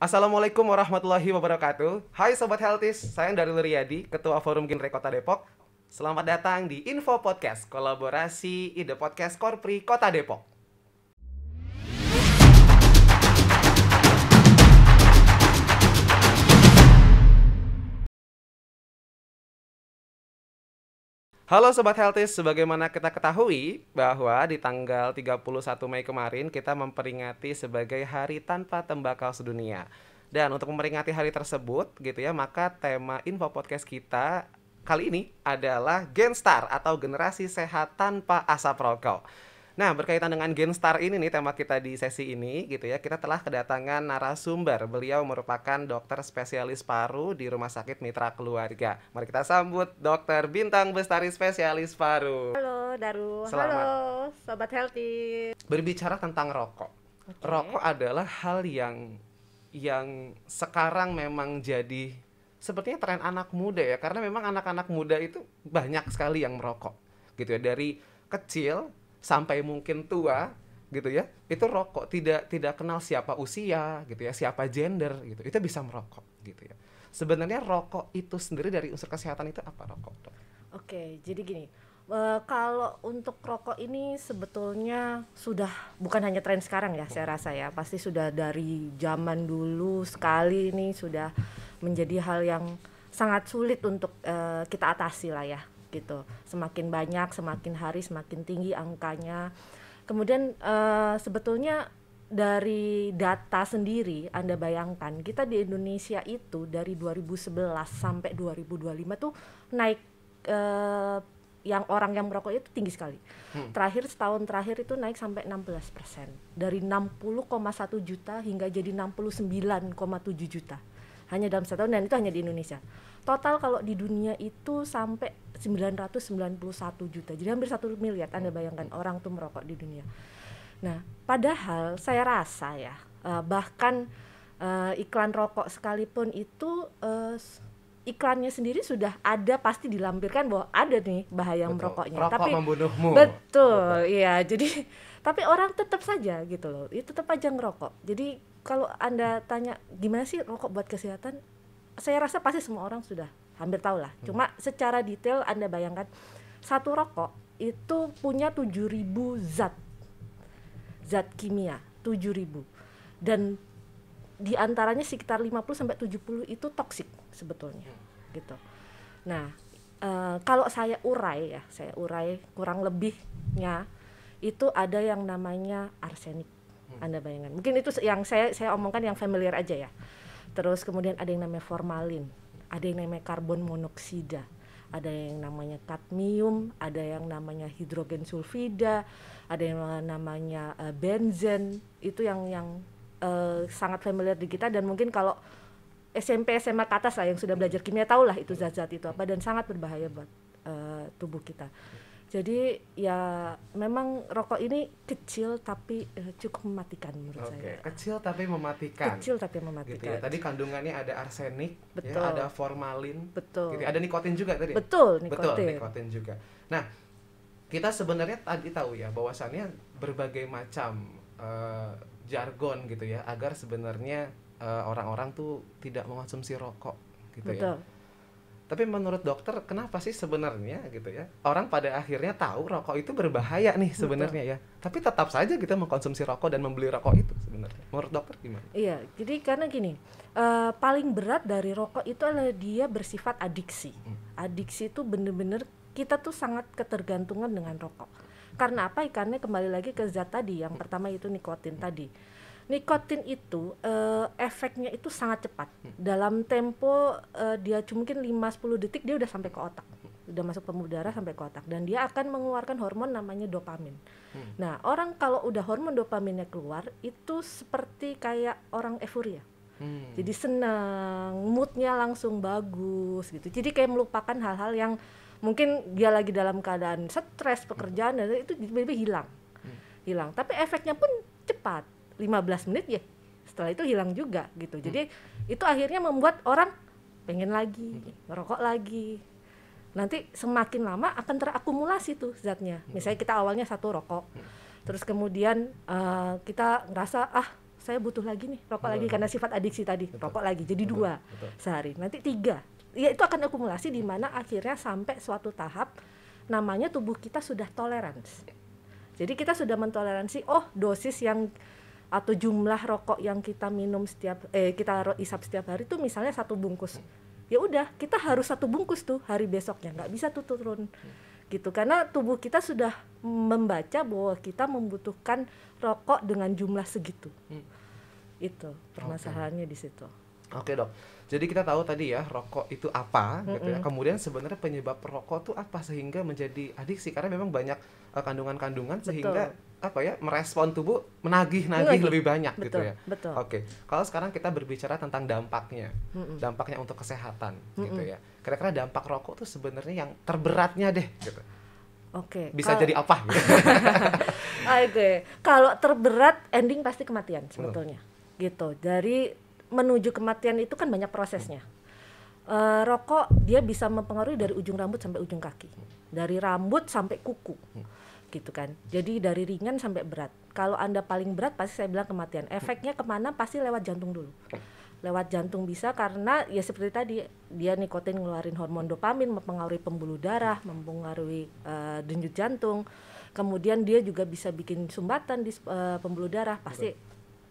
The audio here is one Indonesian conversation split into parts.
Assalamualaikum warahmatullahi wabarakatuh. Hai Sobat Healthies, saya Darul Riyadi, Ketua Forum Genre Kota Depok. Selamat datang di Info Podcast, kolaborasi Ide Podcast Korpri Kota Depok. Halo Sobat Healthies, sebagaimana kita ketahui bahwa di tanggal 31 Mei kemarin kita memperingati sebagai Hari Tanpa Tembakau Sedunia. Dan untuk memperingati hari tersebut gitu ya, maka tema Info Podcast kita kali ini adalah Genstar atau Generasi Sehat Tanpa Asap Rokok. Nah, berkaitan dengan Genstar ini nih tema kita di sesi ini gitu ya, kita telah kedatangan narasumber. Beliau merupakan dokter spesialis paru di Rumah Sakit Mitra Keluarga. Mari kita sambut Dokter Bintang Bestari spesialis paru. Halo Daru, Selamat. halo Sobat Healthy. Berbicara tentang rokok. Oke. Rokok adalah hal yang sekarang memang jadi sepertinya tren anak muda ya, karena memang anak-anak muda itu banyak sekali yang merokok gitu ya, dari kecil sampai mungkin tua gitu ya, itu rokok, tidak kenal siapa usia gitu ya, siapa gender gitu, itu bisa merokok gitu ya. Sebenarnya rokok itu sendiri dari unsur kesehatan itu apa rokok, Dok? Oke, jadi gini, kalau untuk rokok ini sebetulnya sudah bukan hanya tren sekarang ya, saya rasa ya, pasti sudah dari zaman dulu sekali ini sudah menjadi hal yang sangat sulit untuk kita atasi lah ya, gitu. Semakin banyak, semakin hari semakin tinggi angkanya. Kemudian sebetulnya dari data sendiri, Anda bayangkan kita di Indonesia itu dari 2011 sampai 2025 tuh naik, yang orang yang merokok itu tinggi sekali. Terakhir setahun terakhir itu naik sampai 16%, dari 60,1 juta hingga jadi 69,7 juta hanya dalam setahun, dan itu hanya di Indonesia. Total kalau di dunia itu sampai 991 juta, jadi hampir 1 miliar. Anda bayangkan orang tuh merokok di dunia. Nah, padahal saya rasa ya, bahkan iklan rokok sekalipun itu iklannya sendiri sudah ada, pasti dilampirkan bahwa ada nih bahaya merokoknya. Rokok membunuhmu. Betul, iya. Jadi tapi orang tetap saja gitu loh, itu tetap aja ngerokok. Jadi kalau Anda tanya gimana sih rokok buat kesehatan, saya rasa pasti semua orang sudah hampir tahu lah. Cuma secara detail Anda bayangkan, satu rokok itu punya 7.000 zat kimia, 7.000, dan di antaranya sekitar 50-70 itu toksik sebetulnya gitu. Nah, kalau saya urai kurang lebihnya itu ada yang namanya arsenik. Anda bayangkan, mungkin itu yang saya omongkan yang familiar aja ya. Terus kemudian ada yang namanya formalin, ada yang namanya karbon monoksida, ada yang namanya kadmium, ada yang namanya hidrogen sulfida, ada yang namanya benzen. Itu yang sangat familiar di kita, dan mungkin kalau SMP SMA ke atas lah yang sudah belajar kimia tahu lah itu zat-zat itu apa, dan sangat berbahaya buat tubuh kita. Jadi ya memang rokok ini kecil tapi cukup mematikan menurut saya. Kecil tapi mematikan. Kecil tapi mematikan. Gitu ya. Tadi kandungannya ada arsenik, betul. Ya, ada formalin, betul. Gitu. Ada nikotin juga tadi. Betul, nikotin juga. Nah, kita sebenarnya tadi tahu ya bahwasannya berbagai macam jargon gitu ya, agar sebenarnya orang-orang tuh tidak mengonsumsi rokok gitu. Betul. Ya. Tapi menurut dokter, kenapa sih sebenarnya gitu ya, orang pada akhirnya tahu rokok itu berbahaya nih sebenarnya ya, tapi tetap saja kita mengkonsumsi rokok dan membeli rokok itu sebenarnya. Menurut dokter gimana? Iya, jadi karena gini, paling berat dari rokok itu adalah dia bersifat adiksi. Adiksi itu bener-bener kita tuh sangat ketergantungan dengan rokok. Karena apa? Karena kembali lagi ke zat tadi, yang pertama itu nikotin tadi. Nikotin itu efeknya itu sangat cepat. Dalam tempo dia mungkin 5-10 detik dia udah sampai ke otak. Udah masuk pembuluh darah sampai ke otak, dan dia akan mengeluarkan hormon namanya dopamin. Nah, orang kalau udah hormon dopaminnya keluar itu seperti kayak orang euforia. Jadi senang, moodnya langsung bagus gitu. Jadi kayak melupakan hal-hal yang mungkin dia lagi dalam keadaan stres pekerjaan, dan itu tiba-tiba hilang. Tapi efeknya pun cepat. 15 menit ya setelah itu hilang juga gitu. Jadi itu akhirnya membuat orang pengen lagi ngerokok lagi. Nanti semakin lama akan terakumulasi tuh zatnya. Misalnya kita awalnya satu rokok, terus kemudian kita ngerasa saya butuh lagi nih rokok lagi karena sifat adiksi tadi, rokok lagi jadi 2 sehari, nanti 3, ya itu akan akumulasi di mana akhirnya sampai suatu tahap namanya tubuh kita sudah tolerance. Jadi kita sudah mentoleransi, oh dosis yang atau jumlah rokok yang kita minum kita isap setiap hari itu misalnya 1 bungkus. Ya udah, kita harus 1 bungkus tuh hari besoknya, nggak bisa tuh turun. Gitu, karena tubuh kita sudah membaca bahwa kita membutuhkan rokok dengan jumlah segitu. Itu permasalahannya di situ. Oke dok, jadi kita tahu tadi ya rokok itu apa gitu ya. Kemudian sebenarnya penyebab rokok itu apa sehingga menjadi adiksi, karena memang banyak kandungan-kandungan sehingga apa ya merespon tubuh menagih lebih banyak gitu ya. Betul. Oke, kalau sekarang kita berbicara tentang dampaknya, dampaknya untuk kesehatan gitu ya. Kira-kira dampak rokok tuh sebenarnya yang terberatnya deh gitu. Oke. Bisa jadi apa? Gitu. Oke, kalau terberat ending pasti kematian sebetulnya. Gitu. Dari menuju kematian itu kan banyak prosesnya. Rokok dia bisa mempengaruhi dari ujung rambut sampai ujung kaki, dari rambut sampai kuku, gitu kan. Jadi dari ringan sampai berat. Kalau Anda paling berat pasti saya bilang kematian. Efeknya kemana? Pasti lewat jantung dulu. Lewat jantung bisa karena ya seperti tadi dia nikotin ngeluarin hormon dopamin, mempengaruhi pembuluh darah, mempengaruhi denyut jantung. Kemudian dia juga bisa bikin sumbatan di pembuluh darah, pasti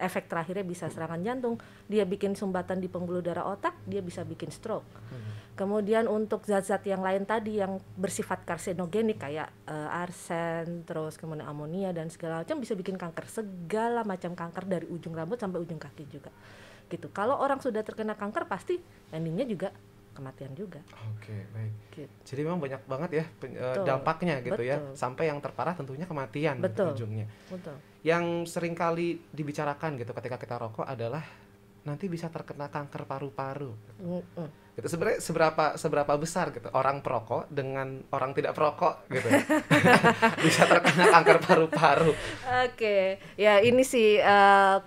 efek terakhirnya bisa serangan jantung. Dia bikin sumbatan di pembuluh darah otak, dia bisa bikin stroke. Kemudian untuk zat-zat yang lain tadi yang bersifat karsinogenik kayak arsen, terus kemudian amonia dan segala macam bisa bikin kanker, segala macam kanker dari ujung rambut sampai ujung kaki juga. Gitu. Kalau orang sudah terkena kanker pasti endingnya juga kematian juga. Oke, baik. Gitu. Jadi memang banyak banget ya dampaknya gitu ya, sampai yang terparah tentunya kematian ujungnya. Betul. Yang sering kali dibicarakan gitu ketika kita rokok adalah nanti bisa terkena kanker paru-paru. Gitu. Sebenarnya seberapa besar gitu orang perokok dengan orang tidak perokok gitu bisa terkena kanker paru-paru. Oke, ya ini sih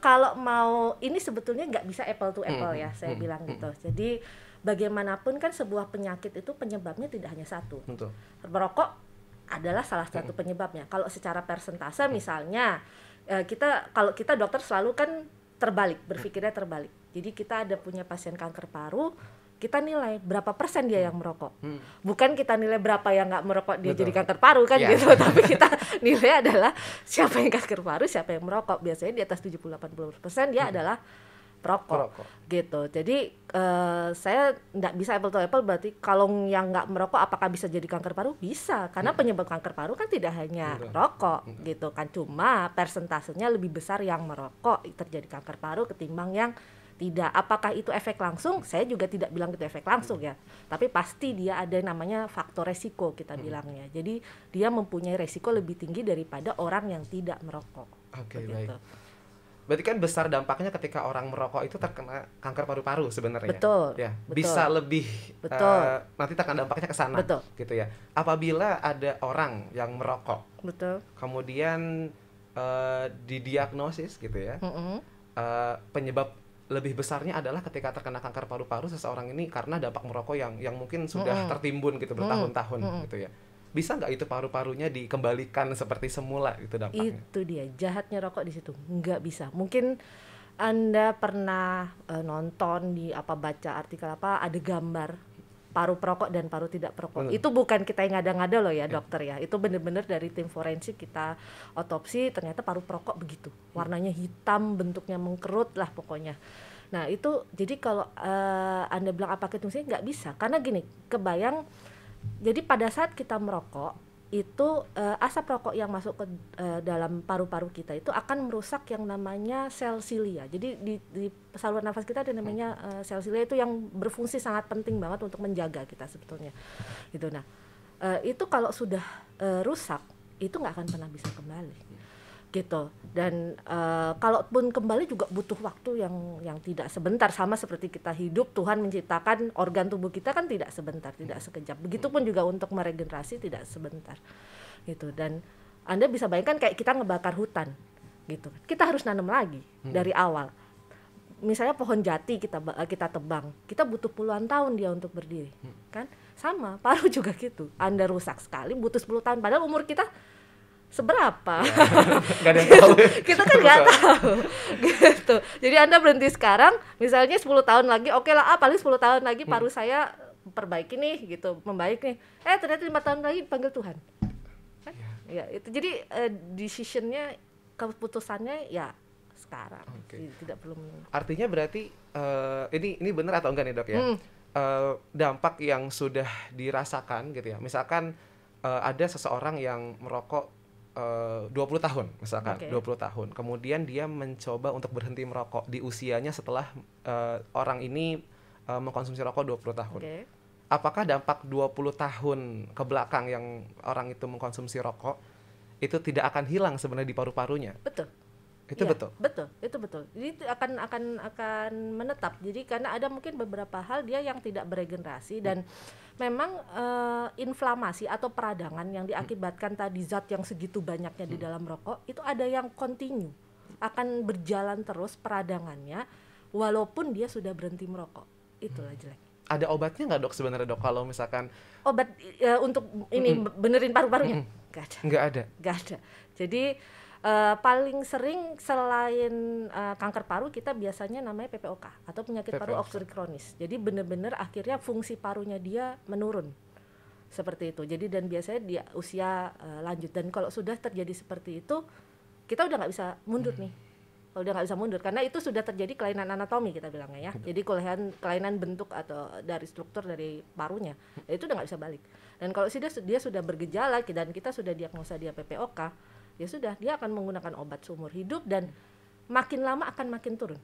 kalau mau ini sebetulnya nggak bisa apple to apple ya, saya bilang gitu. Jadi bagaimanapun kan sebuah penyakit itu penyebabnya tidak hanya satu. Betul. Merokok adalah salah satu penyebabnya. Kalau secara persentase misalnya kalau kita dokter selalu kan terbalik, berpikirnya terbalik. Jadi kita ada punya pasien kanker paru, kita nilai berapa persen dia yang merokok. Bukan kita nilai berapa yang nggak merokok dia jadi kanker paru kan gitu. Tapi kita nilai adalah siapa yang kanker paru, siapa yang merokok. Biasanya di atas 70-80% dia adalah perokok. Gitu. Jadi saya nggak bisa apple to apple, berarti kalau yang nggak merokok apakah bisa jadi kanker paru? Bisa, karena penyebab kanker paru kan tidak hanya rokok gitu kan. Cuma persentasenya lebih besar yang merokok terjadi kanker paru ketimbang yang tidak. Apakah itu efek langsung? Saya juga tidak bilang itu efek langsung ya. Tapi pasti dia ada namanya faktor resiko kita bilangnya. Jadi dia mempunyai resiko lebih tinggi daripada orang yang tidak merokok. Oke, baik. Berarti kan besar dampaknya ketika orang merokok itu terkena kanker paru-paru sebenarnya. Betul. Ya, betul. bisa lebih nanti terkena dampaknya ke sana. Betul. Gitu ya. Apabila ada orang yang merokok. Betul. Kemudian didiagnosis gitu ya. Penyebab lebih besarnya adalah ketika terkena kanker paru-paru seseorang ini karena dampak merokok yang mungkin sudah tertimbun gitu bertahun-tahun gitu ya. Bisa nggak itu paru-parunya dikembalikan seperti semula itu dampaknya? Itu dia jahatnya rokok di situ, nggak bisa. Mungkin Anda pernah nonton di baca artikel ada gambar paru perokok dan paru tidak perokok. Itu bukan kita yang ngada-ngada loh ya dokter ya. Itu benar-benar dari tim forensik kita otopsi, ternyata paru perokok begitu. Warnanya hitam, bentuknya mengkerut lah pokoknya. Nah itu jadi kalau Anda bilang apakah itu nggak bisa. Karena gini, kebayang. Jadi pada saat kita merokok itu asap rokok yang masuk ke dalam paru-paru kita itu akan merusak yang namanya sel silia. Jadi di saluran nafas kita ada namanya sel silia itu yang berfungsi sangat penting banget untuk menjaga kita sebetulnya. Gitu. Nah itu kalau sudah rusak itu nggak akan pernah bisa kembali. Gitu. Dan kalaupun kembali juga butuh waktu yang tidak sebentar, sama seperti kita hidup, Tuhan menciptakan organ tubuh kita kan tidak sebentar, tidak sekejap. Begitupun juga untuk meregenerasi tidak sebentar. Gitu. Dan Anda bisa bayangkan kayak kita ngebakar hutan gitu. Kita harus nanam lagi dari awal. Misalnya pohon jati kita tebang, kita butuh puluhan tahun dia untuk berdiri. Kan? Sama, paru juga gitu. Anda rusak sekali butuh 10 tahun padahal umur kita seberapa. Ya. Nggak ada yang tahu. Kita kan nggak tahu gitu. Jadi Anda berhenti sekarang, misalnya 10 tahun lagi, oke lah, paling 10 tahun lagi paru saya perbaiki nih gitu, membaik nih. Ternyata 5 tahun lagi panggil Tuhan. Kan? Ya, itu jadi decision-nya, keputusannya ya sekarang. Tidak perlu menunggu. Artinya berarti ini benar atau enggak nih, Dok ya? Dampak yang sudah dirasakan gitu ya. Misalkan ada seseorang yang merokok 20 tahun misalkan, 20 tahun. Kemudian dia mencoba untuk berhenti merokok di usianya setelah orang ini mengkonsumsi rokok 20 tahun. Apakah dampak 20 tahun ke belakang yang orang itu mengkonsumsi rokok itu tidak akan hilang sebenarnya di paru-parunya? Betul. Itu ya, betul. Itu betul. Jadi itu akan menetap. Jadi karena ada mungkin beberapa hal dia yang tidak beregenerasi dan memang inflamasi atau peradangan yang diakibatkan tadi zat yang segitu banyaknya di dalam rokok itu ada yang continue, akan berjalan terus peradangannya walaupun dia sudah berhenti merokok. Itulah jelek. Ada obatnya nggak, Dok, sebenarnya, Dok, kalau misalkan obat untuk ini benerin paru-parunya? Nggak ada. Jadi paling sering selain kanker paru kita biasanya namanya PPOK atau penyakit paru obstruktif kronis. Jadi benar-benar akhirnya fungsi parunya dia menurun seperti itu. Jadi dan biasanya dia usia lanjut, dan kalau sudah terjadi seperti itu kita udah nggak bisa mundur nih. Kalau udah nggak bisa mundur karena itu sudah terjadi kelainan anatomi kita bilangnya ya. Jadi kelainan bentuk atau dari struktur dari parunya, itu udah nggak bisa balik. Dan kalau dia sudah bergejala dan kita sudah diagnosa dia PPOK, ya sudah, dia akan menggunakan obat seumur hidup dan makin lama akan makin turun.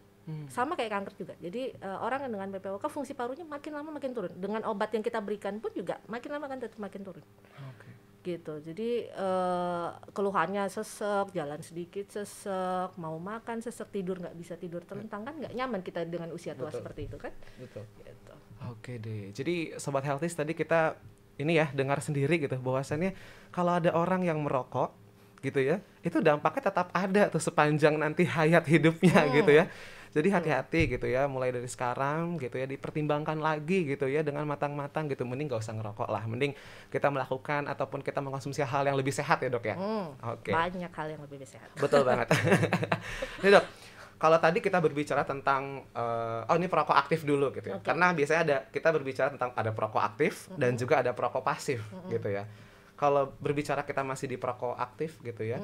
Sama kayak kanker juga. Jadi orang yang dengan PPOK fungsi parunya makin lama makin turun. Dengan obat yang kita berikan pun juga makin lama akan tetap makin turun. Gitu. Jadi keluhannya sesek, jalan sedikit sesek, mau makan sesek, tidur nggak bisa tidur telentang, kan nggak nyaman kita dengan usia tua seperti itu kan. Betul. Gitu. Oke deh. Jadi Sobat Healthies, tadi kita ini ya dengar sendiri gitu bahwasannya kalau ada orang yang merokok gitu ya, itu dampaknya tetap ada tuh sepanjang nanti hayat hidupnya gitu ya. Jadi hati-hati gitu ya, mulai dari sekarang gitu ya, dipertimbangkan lagi gitu ya dengan matang-matang gitu. Mending gak usah ngerokok lah, mending kita melakukan ataupun kita mengkonsumsi hal yang lebih sehat ya, Dok ya. Banyak hal yang lebih sehat. Betul banget. Nih, Dok, kalau tadi kita berbicara tentang ini perokok aktif dulu gitu ya. Karena biasanya kita berbicara tentang ada perokok aktif dan juga ada perokok pasif gitu ya. Kalau berbicara kita masih di perokok aktif gitu ya,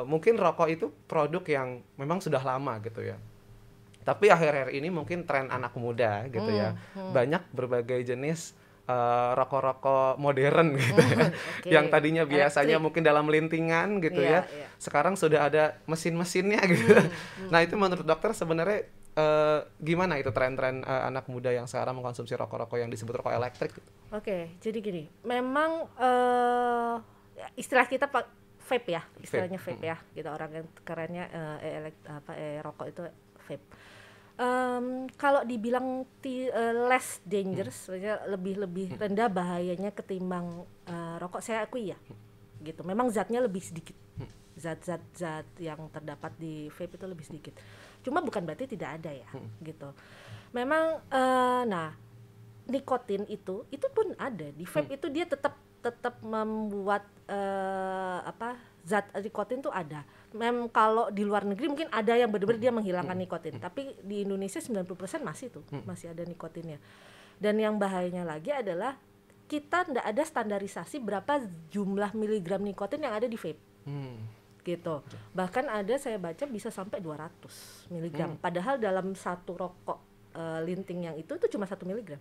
mungkin rokok itu produk yang memang sudah lama gitu ya. Tapi akhir-akhir ini mungkin tren anak muda gitu ya, banyak berbagai jenis rokok-rokok modern gitu ya, yang tadinya biasanya mungkin dalam lintingan gitu ya, sekarang sudah ada mesin-mesinnya gitu. Nah itu menurut dokter sebenarnya gimana itu tren-tren anak muda yang sekarang mengkonsumsi rokok-rokok yang disebut rokok elektrik? Jadi gini, memang istilah kita vape ya, istilahnya vape ya, gitu orang yang kerennya rokok itu vape. Kalau dibilang less dangerous, lebih rendah bahayanya ketimbang rokok, saya akui ya, gitu. Memang zatnya lebih sedikit, zat yang terdapat di vape itu lebih sedikit. Cuma bukan berarti tidak ada ya, gitu. Memang, nah nikotin itu pun ada di vape itu, dia tetap membuat zat nikotin tuh ada. Kalau di luar negeri mungkin ada yang benar-benar dia menghilangkan nikotin, tapi di Indonesia 90% masih tuh, masih ada nikotinnya. Dan yang bahayanya lagi adalah kita nggak ada standarisasi berapa jumlah miligram nikotin yang ada di vape. Gitu. Bahkan ada saya baca bisa sampai 200 miligram. Padahal dalam satu rokok linting yang itu cuma 1 miligram.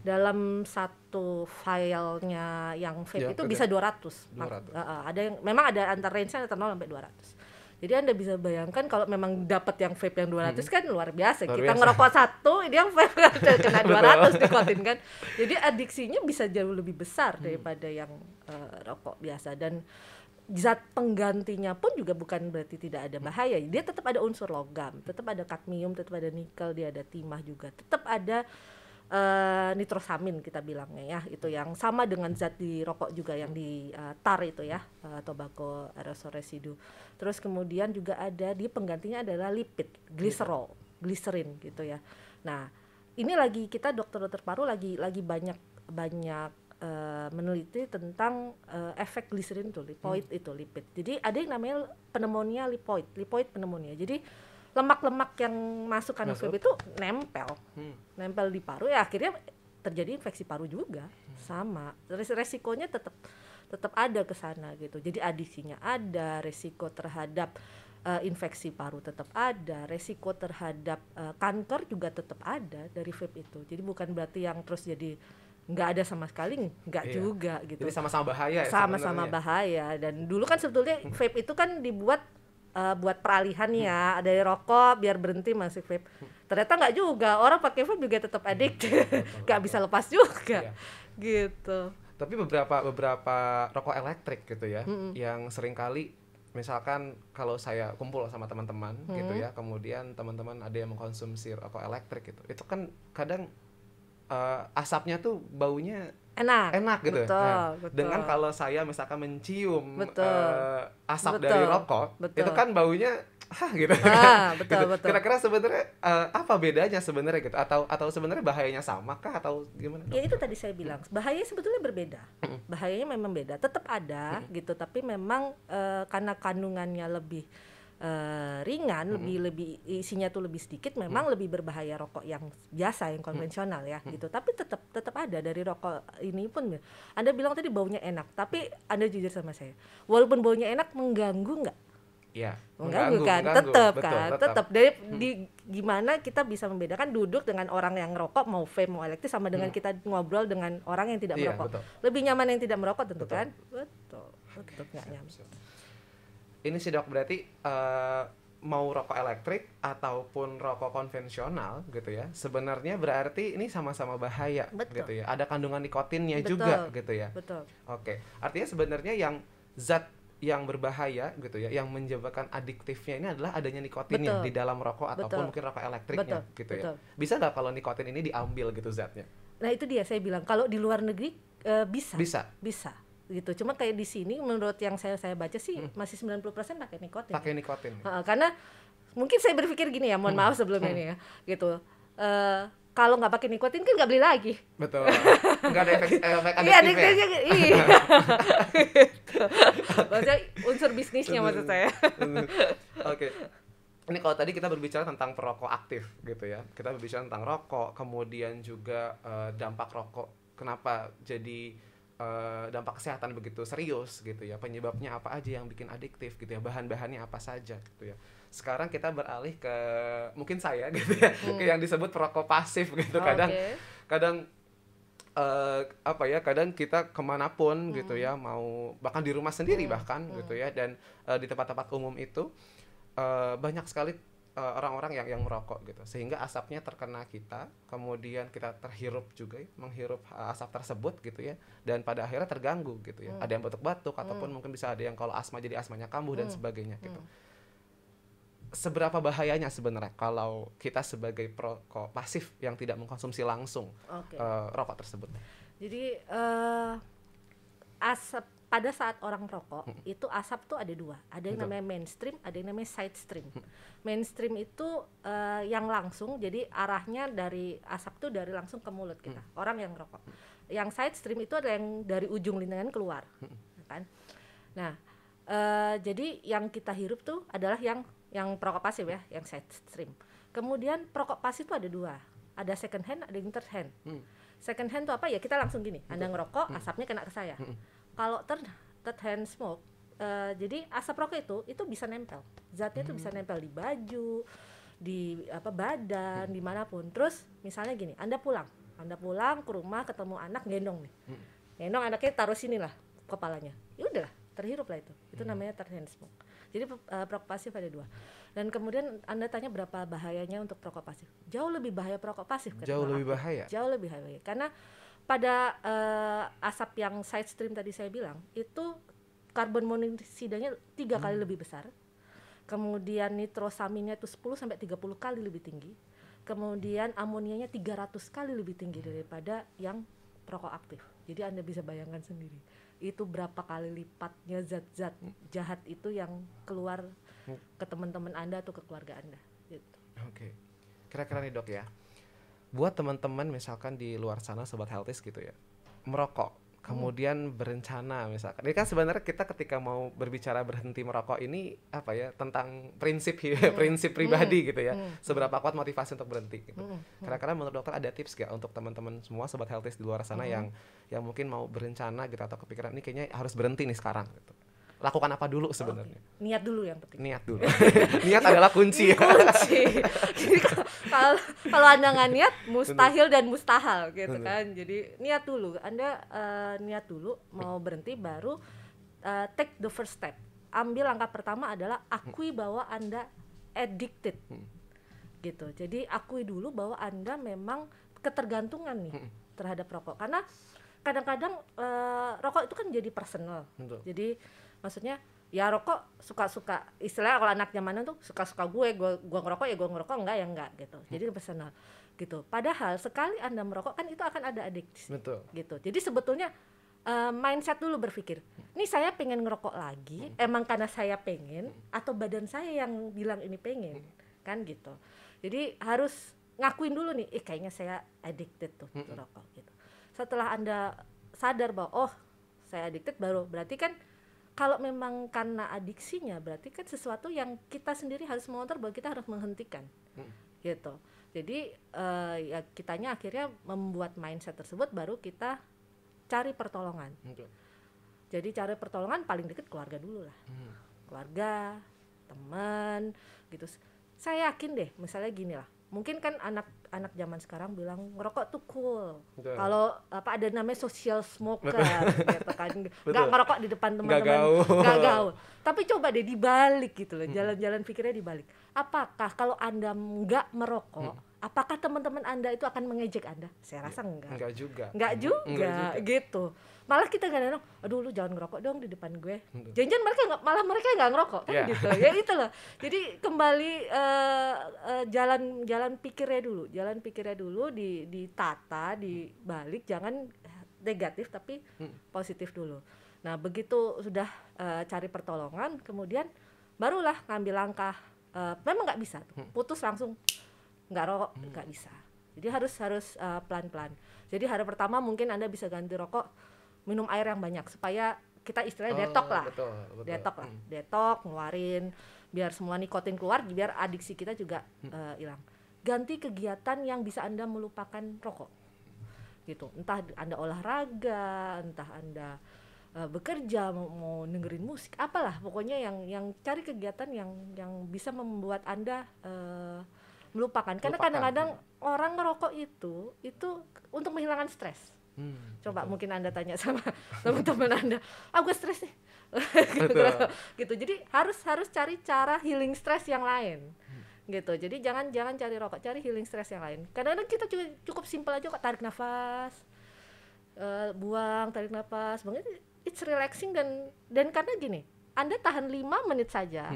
Dalam satu filenya yang vape itu bisa 200. Ada yang memang ada antara range-nya antara 0 sampai 200. Jadi Anda bisa bayangkan kalau memang dapat yang vape yang 200 kan luar biasa. Kita ngerokok satu, ini yang vape kena 200 nikotin kan. Jadi adiksinya bisa jauh lebih besar daripada yang rokok biasa. Dan zat penggantinya pun juga bukan berarti tidak ada bahaya. Dia tetap ada unsur logam, tetap ada kadmium, tetap ada nikel, dia ada timah juga. Tetap ada nitrosamin kita bilangnya ya, itu yang sama dengan zat di rokok juga yang di tar itu ya, tobacco aerosol residue. Terus kemudian juga ada di penggantinya adalah lipid, glycerin gitu ya. Nah, ini lagi kita dokter-dokter paru lagi banyak meneliti tentang efek gliserin itu lipoid itu lipid. Jadi ada yang namanya pneumonia lipoid pneumonia. Jadi lemak-lemak yang masuk vape itu nempel di paru ya akhirnya terjadi infeksi paru juga. Sama resikonya tetap ada ke sana gitu. Jadi adisinya ada, resiko terhadap infeksi paru tetap ada, resiko terhadap kanker juga tetap ada dari vape itu. Jadi bukan berarti yang terus jadi nggak ada sama sekali, nggak juga gitu. Jadi sama-sama bahaya ya. Sama-sama bahaya. Dan dulu kan sebetulnya vape itu kan dibuat buat peralihan ya dari rokok biar berhenti masuk vape. Ternyata nggak juga, orang pakai vape juga tetap addict, nggak bisa lepas juga, gitu. Tapi beberapa rokok elektrik gitu ya, yang seringkali misalkan kalau saya kumpul sama teman-teman gitu ya, kemudian teman-teman ada yang mengkonsumsi rokok elektrik gitu, itu kan kadang asapnya tuh baunya enak gitu. Betul. Dengan kalau saya misalkan mencium asap dari rokok, itu kan baunya gitu. Betul. Kira-kira sebenarnya apa bedanya sebenarnya gitu? Atau sebenarnya bahayanya sama kah atau gimana? Ya itu tadi saya bilang, bahayanya sebetulnya berbeda. Bahayanya memang beda, tetap ada gitu, tapi memang karena kandungannya lebih ringan, lebih isinya tuh lebih sedikit, memang lebih berbahaya rokok yang biasa, yang konvensional ya gitu. Tapi tetap ada dari rokok ini pun. Anda bilang tadi baunya enak, tapi Anda jujur sama saya, walaupun baunya enak mengganggu nggak? Ya, mengganggu kan, tetap dari gimana kita bisa membedakan duduk dengan orang yang ngerokok mau vape mau elektrik sama dengan kita ngobrol dengan orang yang tidak merokok. Lebih nyaman yang tidak merokok tentu kan? Betul nggak nyaman. Ini sih Dok, berarti mau rokok elektrik ataupun rokok konvensional gitu ya, sebenarnya berarti ini sama-sama bahaya. Gitu ya. Ada kandungan nikotinnya juga gitu ya. Betul. Oke, artinya sebenarnya yang zat yang berbahaya gitu ya, yang menyebabkan adiktifnya ini adalah adanya nikotinnya di dalam rokok ataupun mungkin rokok elektriknya gitu ya. Bisa nggak kalau nikotin ini diambil gitu zatnya? Nah itu dia saya bilang, kalau di luar negeri bisa gitu. Cuma kayak di sini menurut yang saya baca sih masih 90% pakai nikotin. Karena mungkin saya berpikir gini ya, mohon maaf sebelumnya ini ya gitu. Kalau nggak pakai nikotin kan nggak beli lagi. Betul. Nggak ada efek adiktifnya. Iya. Maksudnya unsur bisnisnya maksud saya. Oke. Ini kalau tadi kita berbicara tentang perokok aktif gitu ya. Kita berbicara tentang rokok, kemudian juga dampak rokok. Kenapa jadi dampak kesehatan begitu serius gitu ya. Penyebabnya apa aja yang bikin adiktif gitu ya. Bahan-bahannya apa saja gitu ya. Sekarang kita beralih ke mungkin saya gitu ya, ke yang disebut perokok pasif gitu. Kadang kadang kita kemanapun gitu ya, mau bahkan di rumah sendiri bahkan gitu ya, dan di tempat-tempat umum itu banyak sekali orang-orang yang merokok gitu, sehingga asapnya terkena kita, kemudian kita terhirup juga ya, menghirup asap tersebut gitu ya, dan pada akhirnya terganggu gitu ya. Ada yang batuk-batuk ataupun mungkin bisa ada yang kalau asma jadi asmanya kambuh dan sebagainya gitu. Seberapa bahayanya sebenarnya kalau kita sebagai perokok pasif yang tidak mengkonsumsi langsung rokok tersebut? Jadi asap pada saat orang merokok itu asap tuh ada dua, ada yang namanya mainstream, ada yang namanya side stream. Mainstream itu yang langsung, jadi arahnya dari asap tuh dari langsung ke mulut kita, orang yang merokok. Yang side stream itu ada yang dari ujung lintingan keluar, kan? Nah, jadi yang kita hirup tuh adalah yang perokok pasif ya, yang side stream. Kemudian perokok pasif itu ada dua, ada second hand, ada yang third hand. Second hand itu apa ya? Kita langsung gini, Anda ngerokok, asapnya kena ke saya. Kalau third hand smoke, jadi asap rokok itu bisa nempel, zatnya itu bisa nempel di baju, di badan, dimanapun. Terus misalnya gini, Anda pulang ke rumah, ketemu anak, gendong nih, gendong anaknya taruh sini lah kepalanya, ya udahlah terhirup lah itu namanya third hand smoke. Jadi perokok pasif ada dua. Dan kemudian Anda tanya berapa bahayanya untuk perokok pasif? Jauh lebih bahaya perokok pasif. Jauh lebih bahaya. Karena pada asap yang side stream tadi saya bilang itu karbon monoksidanya 3 kali lebih besar. Kemudian nitrosaminnya itu 10 sampai 30 kali lebih tinggi. Kemudian amonianya 300 kali lebih tinggi daripada yang perokok aktif. Jadi Anda bisa bayangkan sendiri. Itu berapa kali lipatnya zat-zat jahat itu yang keluar ke teman-teman Anda atau ke keluarga Anda gitu. Oke. Kira-kira nih Dok ya, buat teman-teman misalkan di luar sana sobat healthies gitu ya, merokok kemudian berencana misalkan. Ini kan sebenarnya kita ketika mau berbicara berhenti merokok ini apa ya, tentang prinsip prinsip pribadi gitu ya. Seberapa kuat motivasi untuk berhenti gitu. Kira-kira menurut dokter ada tips gak untuk teman-teman semua sobat healthies di luar sana yang mungkin mau berencana gitu atau kepikiran ini kayaknya harus berhenti nih sekarang gitu. Lakukan apa dulu sebenarnya? Niat dulu yang penting. Niat dulu. Niat adalah kunci. Kunci. Jadi kalau Anda nggak niat, mustahil dan mustahil gitu kan. Jadi niat dulu. Anda niat dulu mau berhenti, baru take the first step. Ambil langkah pertama adalah akui bahwa Anda addicted. Gitu. Jadi akui dulu bahwa Anda memang ketergantungan nih terhadap rokok. Karena kadang-kadang rokok itu kan jadi personal. Jadi maksudnya ya rokok suka-suka, istilahnya kalau anak zamanan tuh suka-suka gue ngerokok ya gue ngerokok, enggak ya enggak gitu. Jadi personal gitu. Padahal sekali Anda merokok kan itu akan ada adiksi. Betul. Gitu. Jadi sebetulnya mindset dulu berpikir, nih saya pengen ngerokok lagi, emang karena saya pengen atau badan saya yang bilang ini pengen, kan gitu. Jadi harus ngakuin dulu nih, kayaknya saya addicted tuh rokok gitu. Setelah Anda sadar bahwa oh saya addicted, baru berarti kan kalau memang karena adiksinya berarti kan sesuatu yang kita sendiri harus mengontrol bahwa kita harus menghentikan gitu. Jadi ya kitanya akhirnya membuat mindset tersebut, baru kita cari pertolongan. Jadi cari pertolongan paling dekat keluarga dulu lah. Keluarga, teman gitu. Saya yakin deh, misalnya gini lah, mungkin kan anak zaman sekarang bilang ngerokok tuh cool. Kalau apa ada namanya social smoker gitu kan. Enggak ngerokok di depan teman-teman, enggak gaul. Tapi coba deh dibalik gitu loh, jalan-jalan pikirnya dibalik. Apakah kalau Anda enggak merokok, apakah teman-teman Anda itu akan mengejek Anda? Saya rasa enggak. Enggak juga gitu. Malah kita kadang-kadang, aduh lu jangan ngerokok dong di depan gue. Jangan mereka enggak ngerokok kan gitu. Ya itu loh. Jadi kembali jalan pikirnya dulu ditata, dibalik, jangan negatif tapi positif dulu. Nah, begitu sudah cari pertolongan, kemudian barulah ngambil langkah. Memang nggak bisa tuh, putus langsung nggak rokok, nggak bisa. Jadi harus pelan-pelan. Jadi hari pertama mungkin Anda bisa ganti rokok, minum air yang banyak supaya kita istilahnya detok lah. Betul. Detok, ngeluarin biar semua nikotin keluar, biar adiksi kita juga hilang. Ganti kegiatan yang bisa Anda melupakan rokok. Gitu. Entah Anda olahraga, entah Anda bekerja, mau dengerin musik, apalah pokoknya yang cari kegiatan yang bisa membuat Anda melupakan. Karena kadang-kadang orang ngerokok itu untuk menghilangkan stres. Coba betul. Mungkin Anda tanya sama teman-teman Anda, gue stres nih. gitu. Jadi harus cari cara healing stres yang lain. Gitu. Jadi jangan cari rokok, cari healing stres yang lain. Kadang-kadang kita cukup simpel aja kok, tarik nafas, buang, tarik nafas, it's relaxing dan karena gini, Anda tahan 5 menit saja,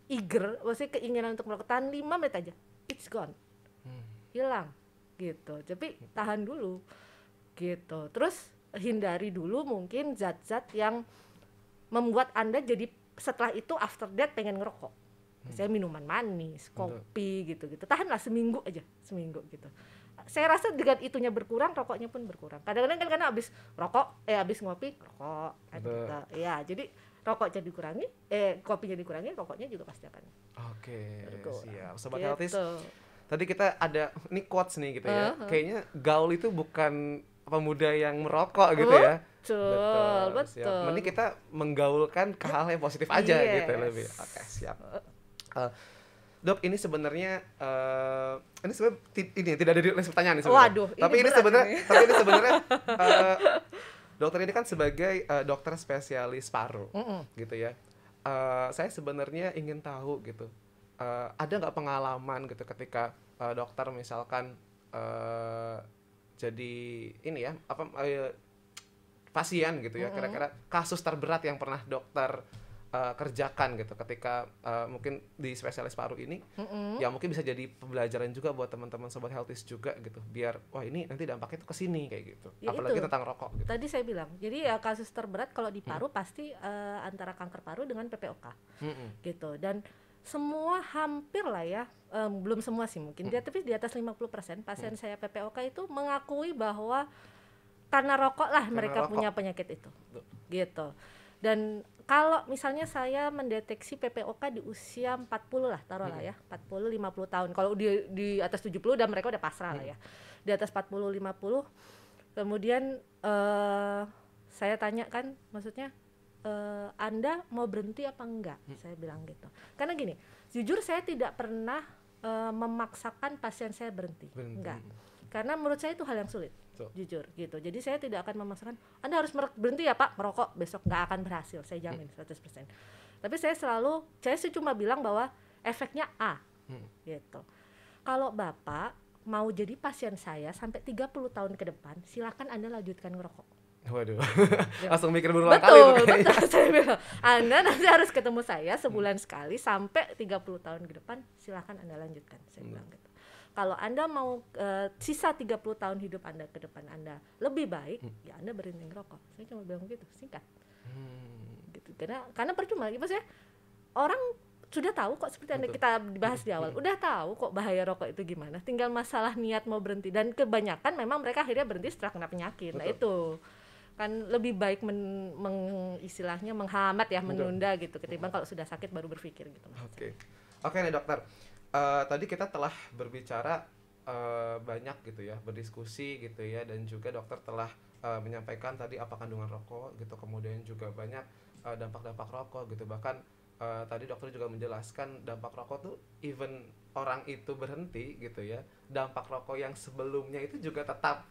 eager, maksudnya keinginan untuk merokok, tahan 5 menit aja, it's gone, hilang, gitu. Tapi tahan dulu, gitu. Terus hindari dulu mungkin zat-zat yang membuat Anda jadi setelah itu after that pengen ngerokok. Misalnya minuman manis, kopi gitu-gitu. Tahanlah seminggu aja, gitu. Saya rasa dengan itunya berkurang, rokoknya pun berkurang. Kadang-kadang kan karena habis rokok, habis ngopi, rokok gitu. Ya, jadi rokoknya dikurangi, kopinya dikurangi, rokoknya juga pasti akan. Oke, siap. Sobat Healthies, tadi kita ada ini quotes nih gitu ya. Kayaknya gaul itu bukan pemuda yang merokok gitu ya. Betul. Mending kita menggaulkan ke hal yang positif aja gitu lebih. Oke, siap. Dok, ini sebenarnya ini tidak ada di list pertanyaan nih sebenarnya. Waduh, tapi ini sebenarnya dokter ini kan sebagai dokter spesialis paru gitu ya. Saya sebenarnya ingin tahu gitu. Ada nggak pengalaman gitu ketika dokter misalkan jadi ini ya pasien gitu ya, kira-kira kasus terberat yang pernah dokter kerjakan gitu ketika mungkin di spesialis paru ini, ya mungkin bisa jadi pembelajaran juga buat teman-teman sobat healthies juga gitu, biar wah ini nanti dampaknya tuh kesini kayak gitu, ya apalagi itu tentang rokok gitu. Tadi saya bilang, jadi ya kasus terberat kalau di paru pasti antara kanker paru dengan PPOK gitu, dan semua hampir lah ya, belum semua sih mungkin, tapi di atas 50% pasien saya PPOK itu mengakui bahwa karena rokok lah Karena mereka rokok. punya penyakit itu. Betul. Gitu. Dan kalau misalnya saya mendeteksi PPOK di usia 40 lah, taruhlah ya, 40 50 tahun. Kalau di atas 70 dan mereka udah pasrah lah ya. Di atas 40 50 kemudian saya tanya kan, maksudnya Anda mau berhenti apa enggak? Saya bilang gitu. Karena gini, jujur saya tidak pernah memaksakan pasien saya berhenti. Enggak. Karena menurut saya itu hal yang sulit. Jujur gitu. Jadi saya tidak akan memaksakan Anda harus berhenti ya Pak merokok, besok nggak akan berhasil, saya jamin 100%. Tapi saya sih cuma bilang bahwa efeknya A. Gitu. Kalau Bapak mau jadi pasien saya sampai 30 tahun ke depan, silakan Anda lanjutkan ngerokok. Waduh. Langsung mikir berulang kali tuh kayaknya. Betul, saya bilang, Anda nanti harus ketemu saya sebulan sekali sampai 30 tahun ke depan, silakan Anda lanjutkan, saya bilang gitu. Kalau Anda mau sisa 30 tahun hidup Anda ke depan Anda lebih baik, ya Anda berhenti ngerokok. Saya cuma bilang gitu, singkat. Gitu. Karena percuma, maksudnya orang sudah tahu kok, seperti Anda kita bahas di awal, udah tahu kok bahaya rokok itu gimana. Tinggal masalah niat mau berhenti, dan kebanyakan memang mereka akhirnya berhenti setelah kena penyakit. Nah itu kan lebih baik istilahnya menghambat ya, menunda gitu, ketimbang kalau sudah sakit baru berpikir gitu. Oke nih dokter. Tadi kita telah berbicara banyak gitu ya, berdiskusi gitu ya, dan juga dokter telah menyampaikan tadi apa kandungan rokok gitu, kemudian juga banyak dampak-dampak rokok gitu. Bahkan tadi dokter juga menjelaskan dampak rokok tuh even orang itu berhenti gitu ya, dampak rokok yang sebelumnya itu juga tetap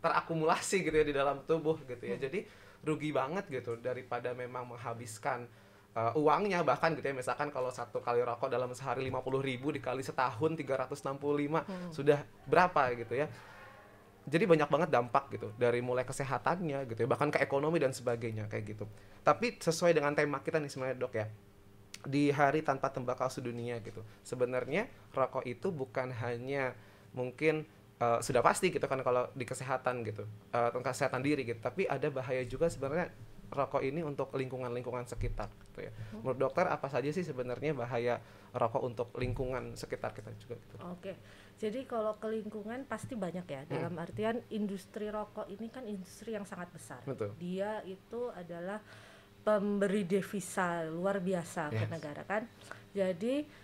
terakumulasi gitu ya di dalam tubuh gitu ya. Jadi rugi banget gitu daripada memang menghabiskan uangnya, bahkan gitu ya, misalkan kalau satu kali rokok dalam sehari 50.000 dikali setahun 365 sudah berapa gitu ya. Jadi banyak banget dampak gitu, dari mulai kesehatannya gitu ya, bahkan ke ekonomi dan sebagainya kayak gitu. Tapi sesuai dengan tema kita nih sebenarnya dok ya, di hari tanpa tembakau sedunia gitu, sebenarnya rokok itu bukan hanya mungkin sudah pasti gitu kan kalau di kesehatan gitu, tentang kesehatan diri gitu, tapi ada bahaya juga sebenarnya rokok ini untuk lingkungan sekitar gitu ya. Menurut dokter apa saja sih sebenarnya bahaya rokok untuk lingkungan sekitar kita juga gitu? Oke. Jadi kalau ke lingkungan pasti banyak ya. Dalam artian industri rokok ini kan industri yang sangat besar. Betul. Dia itu adalah pemberi devisa luar biasa ke negara kan. Jadi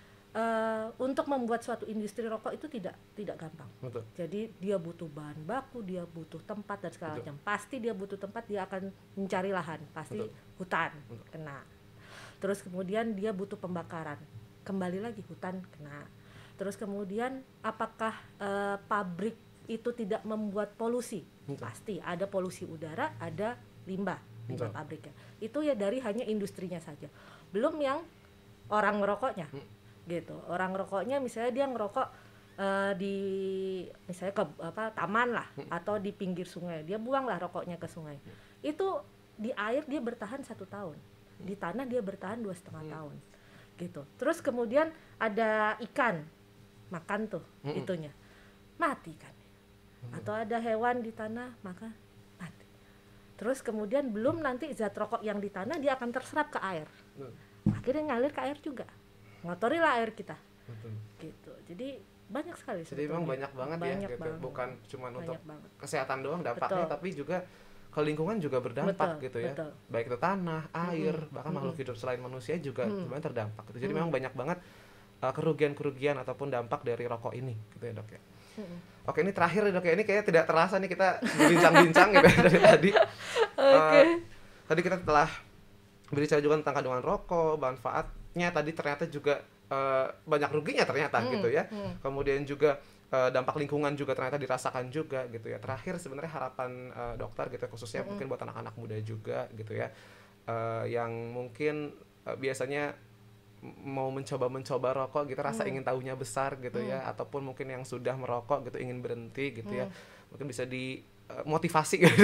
untuk membuat suatu industri rokok itu tidak gampang. Betul. Jadi dia butuh bahan baku, dia butuh tempat dan segala macam. Pasti dia butuh tempat, dia akan mencari lahan, pasti hutan kena. Terus kemudian dia butuh pembakaran, kembali lagi hutan kena. Terus kemudian apakah pabrik itu tidak membuat polusi? Pasti ada polusi udara, ada limbah pabriknya. Itu ya dari hanya industrinya saja. Belum yang orang ngerokoknya. Gitu. Orang rokoknya misalnya dia ngerokok di misalnya ke taman lah atau di pinggir sungai, dia buang lah rokoknya ke sungai. Itu di air dia bertahan 1 tahun, di tanah dia bertahan 2,5 tahun gitu. Terus kemudian ada ikan makan tuh itunya mati kan, atau ada hewan di tanah maka mati. Terus kemudian belum nanti zat rokok yang di tanah dia akan terserap ke air, akhirnya ngalir ke air juga, ngotori lah air kita. Gitu. Jadi banyak sekali. Jadi memang banyak banget ya gitu. Banget. Bukan cuma untuk kesehatan doang dampaknya, tapi juga ke lingkungan juga berdampak gitu ya. Baik itu tanah, air, bahkan makhluk hidup selain manusia juga sebenarnya terdampak gitu. Jadi memang banyak banget kerugian-kerugian ataupun dampak dari rokok ini gitu ya dok ya. Oke, ini terakhir dok ya, ini kayaknya tidak terasa nih kita berbincang-bincang gitu dari tadi. Tadi kita telah berbicara juga tentang kandungan rokok, manfaatnya tadi ternyata juga banyak ruginya ternyata gitu ya. Kemudian juga dampak lingkungan juga ternyata dirasakan juga gitu ya. Terakhir sebenarnya harapan dokter gitu khususnya mungkin buat anak-anak muda juga gitu ya, yang mungkin biasanya mau mencoba rokok gitu, rasa ingin tahunya besar gitu ya, ataupun mungkin yang sudah merokok gitu ingin berhenti gitu ya, mungkin bisa dimotivasi gitu.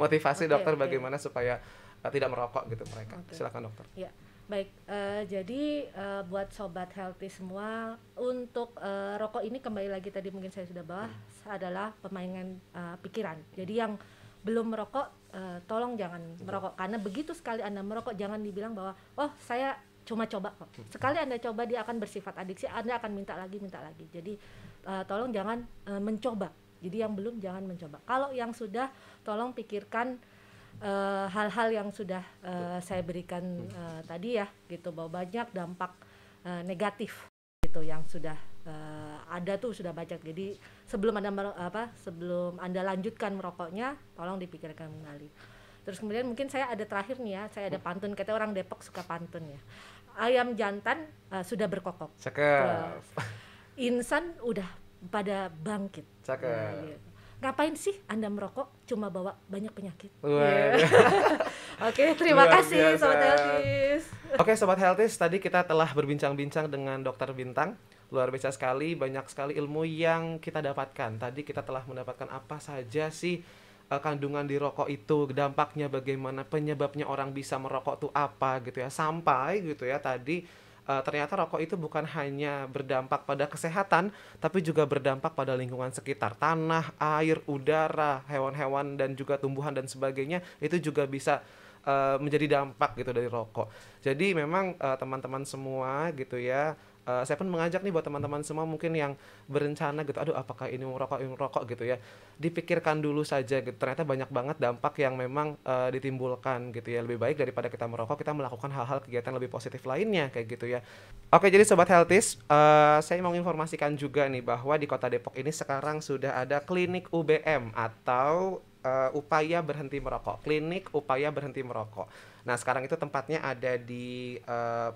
Motivasi dokter bagaimana supaya tidak merokok gitu mereka. Silakan dokter. Ya. Baik, jadi buat sobat healthy semua, untuk rokok ini kembali lagi tadi mungkin saya sudah bahas adalah permainan pikiran. Jadi yang belum merokok tolong jangan merokok, karena begitu sekali Anda merokok jangan dibilang bahwa oh saya cuma coba kok. Sekali Anda coba dia akan bersifat adiksi, Anda akan minta lagi. Jadi tolong jangan mencoba Jadi yang belum jangan mencoba. Kalau yang sudah, tolong pikirkan hal-hal yang sudah saya berikan tadi ya, gitu, bahwa banyak dampak negatif gitu yang sudah ada tuh, sudah banyak. Jadi sebelum Anda lanjutkan merokoknya, tolong dipikirkan kembali. Terus kemudian mungkin saya ada terakhir nih ya, saya ada pantun. Kata orang Depok suka pantun ya. Ayam jantan sudah berkokok. Cakep. Insan udah pada bangkit. Cakep. Gitu. Ngapain sih Anda merokok? Cuma bawa banyak penyakit. Wah. Oke, terima Luar kasih biasa. Sobat Healthies. Oke Sobat Healthies, tadi kita telah berbincang-bincang dengan Dokter Bintang. Luar biasa sekali, banyak sekali ilmu yang kita dapatkan. Tadi kita telah mendapatkan apa saja sih kandungan di rokok itu, dampaknya bagaimana, penyebabnya orang bisa merokok tuh apa gitu ya. Sampai gitu ya tadi ternyata rokok itu bukan hanya berdampak pada kesehatan, tapi juga berdampak pada lingkungan sekitar, tanah, air, udara, hewan-hewan dan juga tumbuhan dan sebagainya. Itu juga bisa menjadi dampak gitu dari rokok. Jadi memang teman-teman semua gitu ya, saya pun mengajak nih buat teman-teman semua mungkin yang berencana gitu, aduh apakah ini mau rokok gitu ya, dipikirkan dulu saja gitu. Ternyata banyak banget dampak yang memang ditimbulkan gitu ya. Lebih baik daripada kita merokok, kita melakukan hal-hal kegiatan lebih positif lainnya kayak gitu ya. Oke, jadi Sobat Healthies, saya mau informasikan juga nih bahwa di Kota Depok ini sekarang sudah ada klinik UBM atau upaya berhenti merokok, klinik upaya berhenti merokok. Nah sekarang itu tempatnya ada di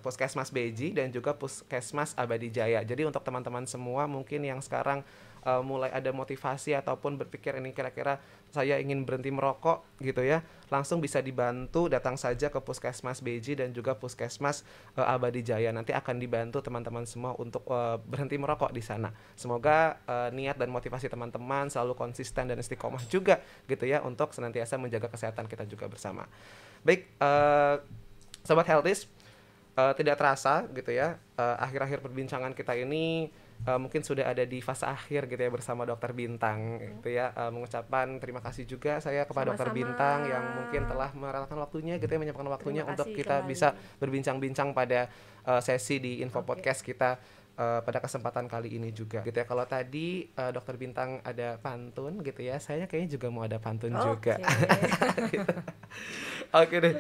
Puskesmas Beji dan juga Puskesmas Abadi Jaya. Jadi untuk teman-teman semua mungkin yang sekarang mulai ada motivasi ataupun berpikir ini kira-kira saya ingin berhenti merokok gitu ya, langsung bisa dibantu, datang saja ke Puskesmas Beji dan juga Puskesmas Abadi Jaya. Nanti akan dibantu teman-teman semua untuk berhenti merokok di sana. Semoga niat dan motivasi teman-teman selalu konsisten dan istiqomah juga gitu ya, untuk senantiasa menjaga kesehatan kita juga bersama. Baik, Sobat Healthies, tidak terasa gitu ya, akhir-akhir perbincangan kita ini mungkin sudah ada di fase akhir gitu ya bersama Dokter Bintang gitu ya. Mengucapkan terima kasih juga saya kepada Dokter Bintang yang mungkin telah merelakan waktunya gitu ya, menyempatkan waktunya untuk kita kembali bisa berbincang-bincang pada sesi di Info Podcast kita pada kesempatan kali ini juga gitu ya. Kalau tadi Dokter Bintang ada pantun gitu ya, saya kayaknya juga mau ada pantun juga. Gitu. Oke deh,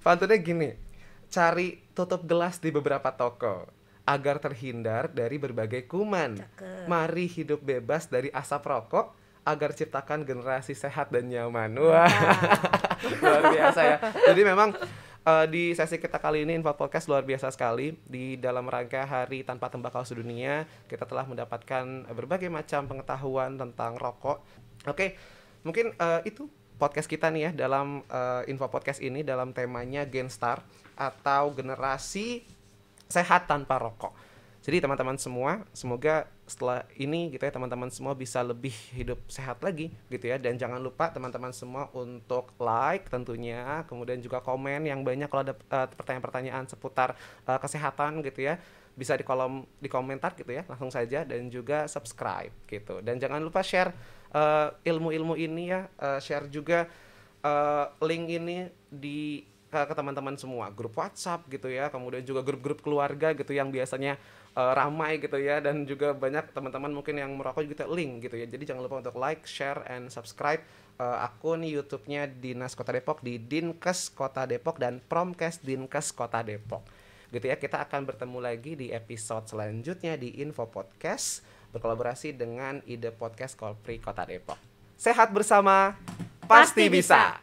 pantunnya gini: cari tutup gelas di beberapa toko agar terhindar dari berbagai kuman. Cakep. Mari hidup bebas dari asap rokok agar ciptakan generasi sehat dan nyaman. Wah, luar biasa ya. Jadi memang di sesi kita kali ini Info Podcast luar biasa sekali. Di dalam rangka Hari Tanpa Tembakau Sedunia, kita telah mendapatkan berbagai macam pengetahuan tentang rokok. Oke, mungkin itu podcast kita nih ya dalam Info Podcast ini, dalam temanya Genstar atau generasi sehat tanpa rokok. Jadi teman-teman semua, semoga setelah ini gitu ya, teman-teman semua bisa lebih hidup sehat lagi gitu ya. Dan jangan lupa teman-teman semua untuk like tentunya, kemudian juga komen yang banyak kalau ada pertanyaan-pertanyaan seputar kesehatan gitu ya. Bisa di komentar gitu ya, langsung saja, dan juga subscribe gitu. Dan jangan lupa share ilmu-ilmu ini ya, share juga link ini di ke teman-teman semua, grup WhatsApp gitu ya, kemudian juga grup-grup keluarga gitu yang biasanya ramai gitu ya, dan juga banyak teman-teman mungkin yang merokok juga link gitu ya. Jadi jangan lupa untuk like, share, and subscribe akun YouTube-nya Dinas Kota Depok di Dinkes Kota Depok dan Promkes Dinkes Kota Depok. Gitu ya, kita akan bertemu lagi di episode selanjutnya di Info Podcast berkolaborasi dengan Ide Podcast Kolpri Kota Depok. Sehat bersama pasti bisa.